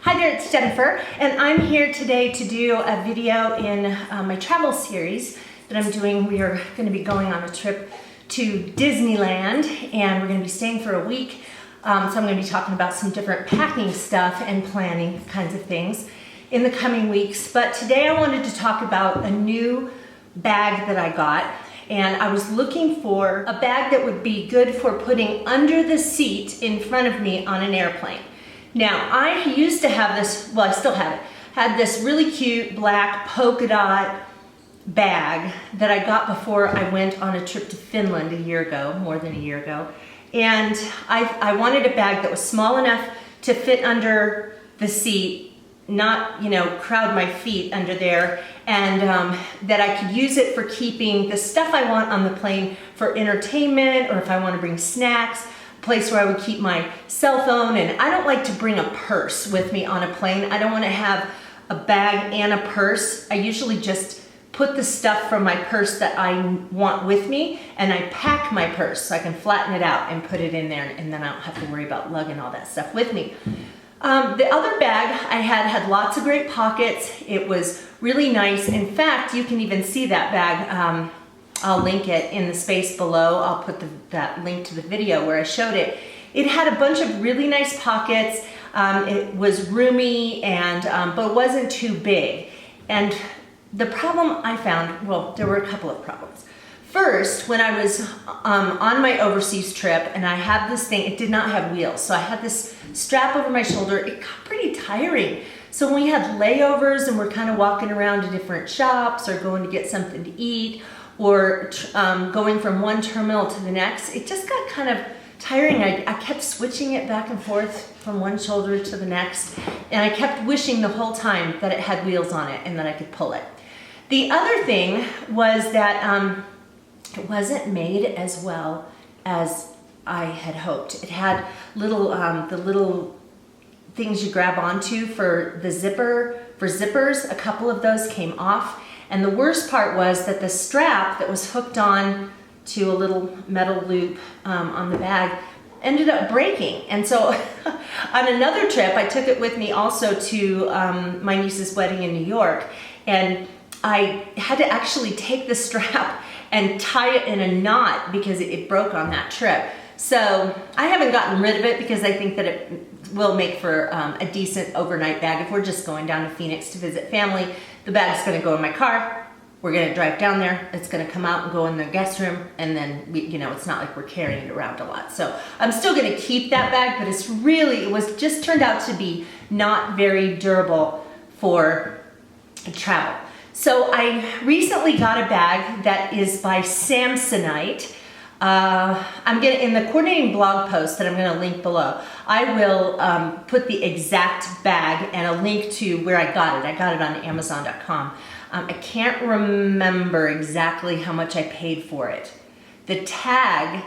Hi there, it's Jennifer, and I'm here today to do a video in my travel series that I'm doing. We are going to be going on a trip to Disneyland, and we're going to be staying for a week. So I'm going to be talking about some different packing stuff and planning kinds of things in the coming weeks. But today I wanted to talk about a new bag that I got. And I was looking for a bag that would be good for putting under the seat in front of me on an airplane. Now, I used to have this, well, I still have it, had this really cute black polka dot bag that I got before I went on a trip to Finland a year ago, more than a year ago. And I wanted a bag that was small enough to fit under the seat, not, crowd my feet under there, and that I could use it for keeping the stuff I want on the plane for entertainment, or if I want to bring snacks, a place where I would keep my cell phone. And I don't like to bring a purse with me on a plane. I don't want to have a bag and a purse. I usually just put the stuff from my purse that I want with me, and I pack my purse so I can flatten it out and put it in there, and then I don't have to worry about lugging all that stuff with me. The other bag I had lots of great pockets. It was really nice. In fact, you can even see that bag. I'll link it in the space below. I'll put that link to the video where I showed it. It had a bunch of really nice pockets. It was roomy, and but it wasn't too big. And the problem I found, well, there were a couple of problems. First, when I was on my overseas trip and I had this thing, it did not have wheels. So I had this strap over my shoulder. It got pretty tiring. So when we had layovers and we're kind of walking around to different shops or going to get something to eat, or going from one terminal to the next, it just got kind of tiring. I kept switching it back and forth from one shoulder to the next, and I kept wishing the whole time that it had wheels on it and that I could pull it. The other thing was that it wasn't made as well as I had hoped. It had the little things you grab onto for the zippers. A couple of those came off. And the worst part was that the strap that was hooked on to a little metal loop on the bag ended up breaking. And so on another trip, I took it with me also to my niece's wedding in New York. And I had to actually take the strap and tie it in a knot because it broke on that trip. So I haven't gotten rid of it because I think that it will make for a decent overnight bag. If we're just going down to Phoenix to visit family, the bag's gonna go in my car. We're gonna drive down there. It's gonna come out and go in the guest room, and then it's not like we're carrying it around a lot. So I'm still gonna keep that bag, but it was just turned out to be not very durable for travel. So I recently got a bag that is by Samsonite. In the coordinating blog post that I'm going to link below, I will put the exact bag and a link to where I got it. I got it on Amazon.com. I can't remember exactly how much I paid for it. The tag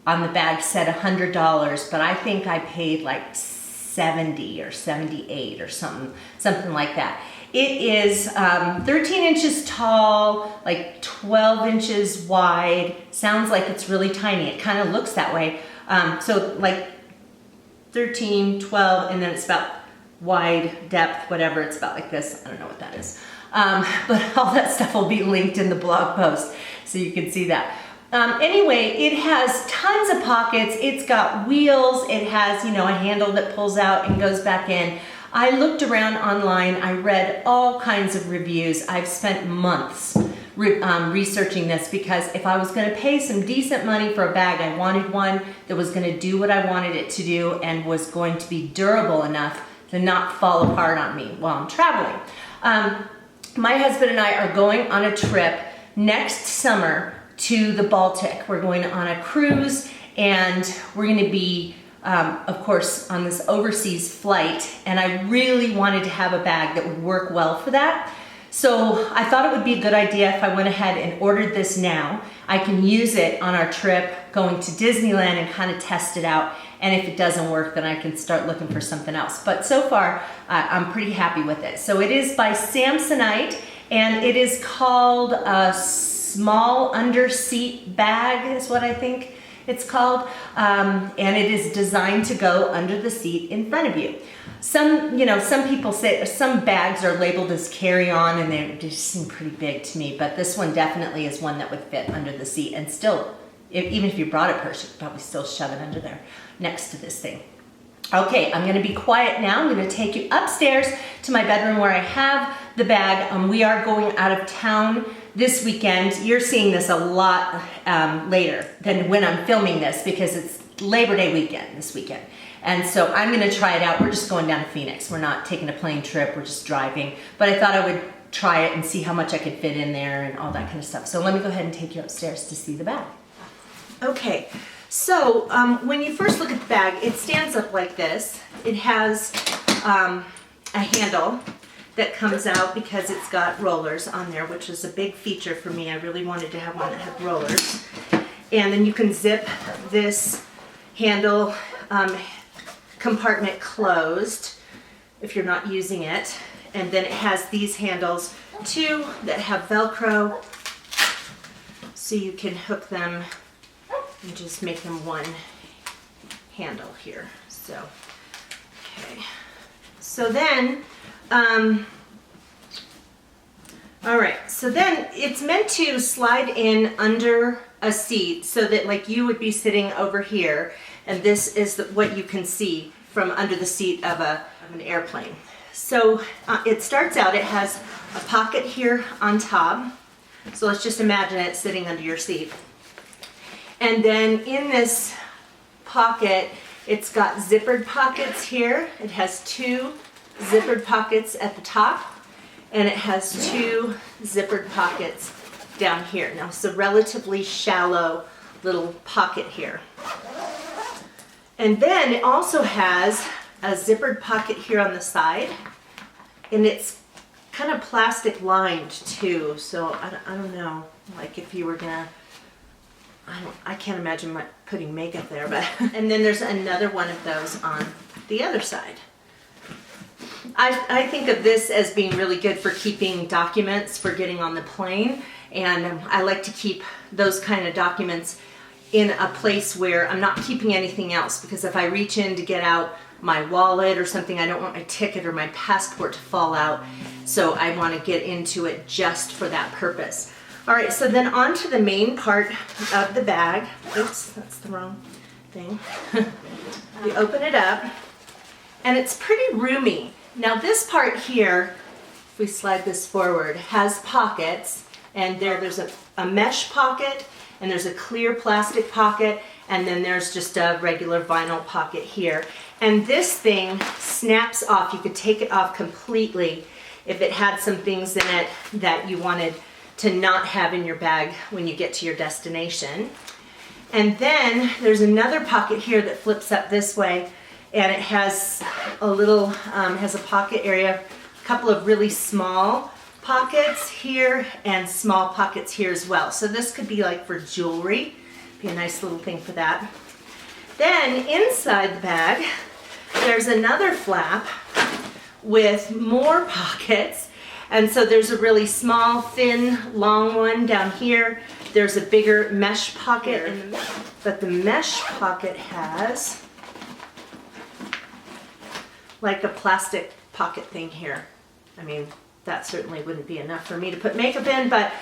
on the bag said $100, but I think I paid like $70 or $78 or something like that. It is 13 inches tall, like 12 inches wide. Sounds like it's really tiny. It kind of looks that way. So like 13, 12, and then it's about wide, depth, whatever. It's about like this. I don't know what that is. But all that stuff will be linked in the blog post so you can see that. Anyway, it has tons of pockets. It's got wheels. It has, a handle that pulls out and goes back in. I looked around online. I read all kinds of reviews. I've spent months researching this because if I was going to pay some decent money for a bag, I wanted one that was going to do what I wanted it to do and was going to be durable enough to not fall apart on me while I'm traveling. My husband and I are going on a trip next summer to the Baltic. We're going on a cruise, and we're going to be of course, on this overseas flight, and I really wanted to have a bag that would work well for that. So I thought it would be a good idea if I went ahead and ordered this now. I can use it on our trip going to Disneyland and kind of test it out. And if it doesn't work, then I can start looking for something else. But so far, I'm pretty happy with it. So it is by Samsonite, and it is called a small underseat bag is what I think it's called, and it is designed to go under the seat in front of you. some people say some bags are labeled as carry-on and they just seem pretty big to me, but this one definitely is one that would fit under the seat, and still, even if you brought a purse, you could probably still shove it under there next to this thing. Okay, I'm gonna be quiet now. I'm gonna take you upstairs to my bedroom where I have the bag. We are going out of town this weekend. You're seeing this a lot later than when I'm filming this because it's Labor Day weekend this weekend. And so I'm gonna try it out. We're just going down to Phoenix. We're not taking a plane trip, we're just driving. But I thought I would try it and see how much I could fit in there and all that kind of stuff. So let me go ahead and take you upstairs to see the bag. Okay, so when you first look at the bag, it stands up like this. It has a handle that comes out because it's got rollers on there, which is a big feature for me. I really wanted to have one that had rollers. And then you can zip this handle compartment closed if you're not using it. And then it has these handles too that have Velcro, so you can hook them and just make them one handle here. So, okay. So then, all right, so then it's meant to slide in under a seat so that like you would be sitting over here, and this is what you can see from under the seat of an airplane. So it starts out, it has a pocket here on top. So let's just imagine it sitting under your seat. And then in this pocket, it's got zippered pockets here. It has 2 zippered pockets at the top, and it has 2 zippered pockets down here. Now it's a relatively shallow little pocket here. And then it also has a zippered pocket here on the side, and it's kind of plastic lined too. So I don't know, like if you were gonna, I can't imagine putting makeup there, but and then there's another one of those on the other side. I think of this as being really good for keeping documents for getting on the plane, and I like to keep those kind of documents in a place where I'm not keeping anything else, because if I reach in to get out my wallet or something, I don't want my ticket or my passport to fall out, so I want to get into it just for that purpose. All right, so then on to the main part of the bag. Oops, that's the wrong thing. You open it up, and it's pretty roomy. Now this part here, if we slide this forward, has pockets, and there's a mesh pocket, and there's a clear plastic pocket, and then there's just a regular vinyl pocket here. And this thing snaps off. You could take it off completely if it had some things in it that you wanted to not have in your bag when you get to your destination. And then there's another pocket here that flips up this way, and it has a little, has a pocket area, a couple of really small pockets here and small pockets here as well. So this could be like for jewelry, be a nice little thing for that. Then inside the bag, there's another flap with more pockets. And so there's a really small, thin, long one down here. There's a bigger mesh pocket, but the mesh pocket has like a plastic pocket thing here. I mean, that certainly wouldn't be enough for me to put makeup in, but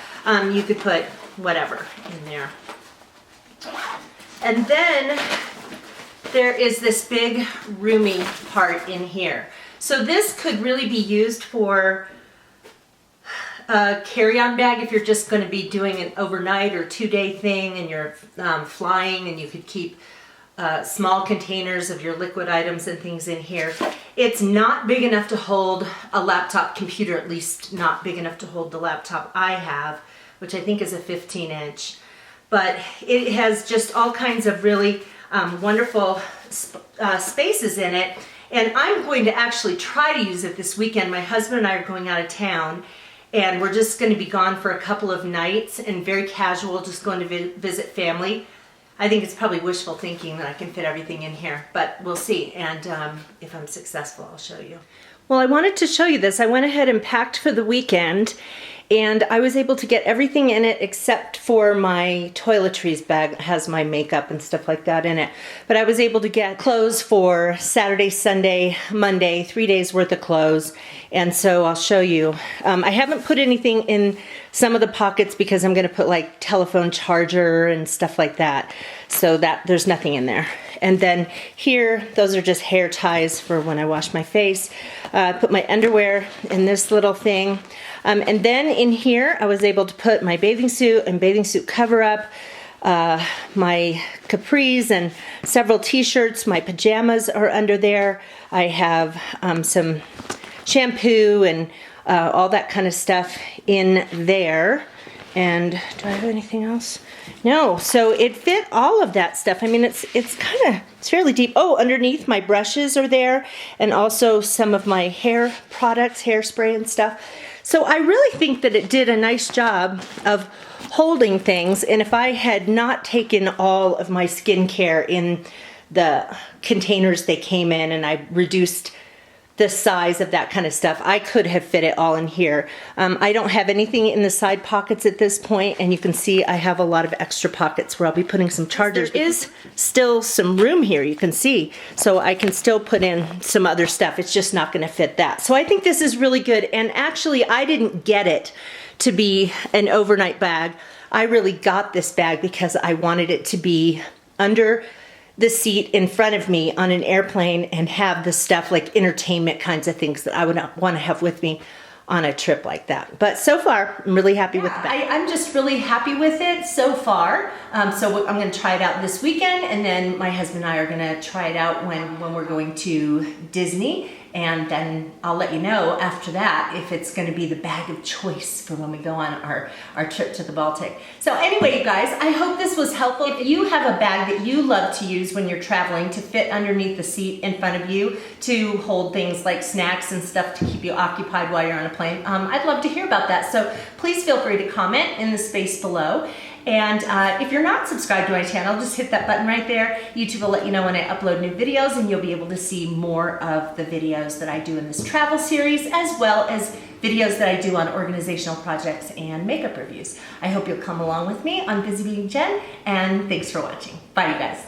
you could put whatever in there. And then there is this big roomy part in here. So this could really be used for a carry-on bag if you're just going to be doing an overnight or 2-day thing and you're flying, and you could keep small containers of your liquid items and things in here. It's not big enough to hold a laptop computer, at least not big enough to hold the laptop I have, which I think is a 15-inch. But it has just all kinds of really wonderful spaces in it. And I'm going to actually try to use it this weekend. My husband and I are going out of town, and we're just going to be gone for a couple of nights and very casual, just going to visit family. I think it's probably wishful thinking that I can fit everything in here, but we'll see. And if I'm successful, I'll show you. Well, I wanted to show you this. I went ahead and packed for the weekend, and I was able to get everything in it except for my toiletries bag. It has my makeup and stuff like that in it. But I was able to get clothes for Saturday, Sunday, Monday, 3 days worth of clothes. And so I'll show you. I haven't put anything in some of the pockets because I'm gonna put like telephone charger and stuff like that. So that there's nothing in there. And then here, those are just hair ties for when I wash my face. Put my underwear in this little thing. And then in here, I was able to put my bathing suit and bathing suit cover up, my capris and several t-shirts. My pajamas are under there. I have some shampoo and all that kind of stuff in there. And do I have anything else? No, so it fit all of that stuff. I mean, it's fairly deep. Oh, underneath my brushes are there, and also some of my hair products, hairspray and stuff. So I really think that it did a nice job of holding things, and if I had not taken all of my skincare in the containers they came in, and I reduced the size of that kind of stuff, I could have fit it all in here. I don't have anything in the side pockets at this point, and you can see I have a lot of extra pockets where I'll be putting some chargers. There is still some room here, you can see, so I can still put in some other stuff. It's just not going to fit that. So I think this is really good, and actually I didn't get it to be an overnight bag. I really got this bag because I wanted it to be under the seat in front of me on an airplane and have the stuff like entertainment kinds of things that I would want to have with me on a trip like that. But so far, I'm really happy with the bag. I'm just really happy with it so far. So I'm going to try it out this weekend, and then my husband and I are going to try it out when we're going to Disney. And then I'll let you know after that if it's going to be the bag of choice for when we go on our trip to the Baltic. So anyway, you guys, I hope this was helpful. If you have a bag that you love to use when you're traveling to fit underneath the seat in front of you to hold things like snacks and stuff to keep you occupied while you're on a plane, I'd love to hear about that. So please feel free to comment in the space below. And if you're not subscribed to my channel, just hit that button right there. YouTube will let you know when I upload new videos, and you'll be able to see more of the videos that I do in this travel series, as well as videos that I do on organizational projects and makeup reviews. I hope you'll come along with me on Busy Being Jen, and thanks for watching. Bye, you guys.